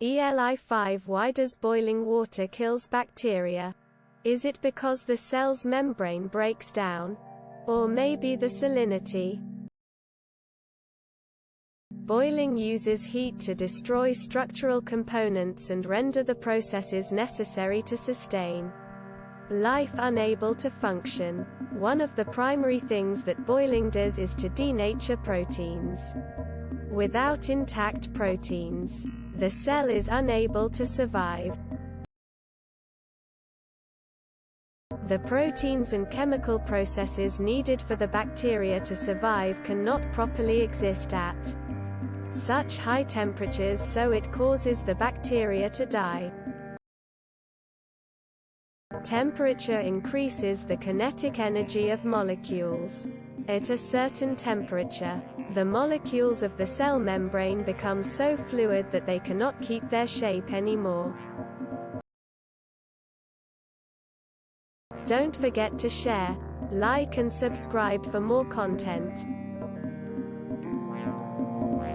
ELI5. Why does boiling water kills bacteria? Is it because the cell's membrane breaks down? Or maybe the salinity? Boiling uses heat to destroy structural components and render the processes necessary to sustain life unable to function. One of the primary things that boiling does is to denature proteins. Without intact proteins, the cell is unable to survive. The proteins and chemical processes needed for the bacteria to survive cannot properly exist at such high temperatures, so it causes the bacteria to die. Temperature increases the kinetic energy of molecules. At a certain temperature, the molecules of the cell membrane become so fluid that they cannot keep their shape anymore. Don't forget to share, like and subscribe for more content.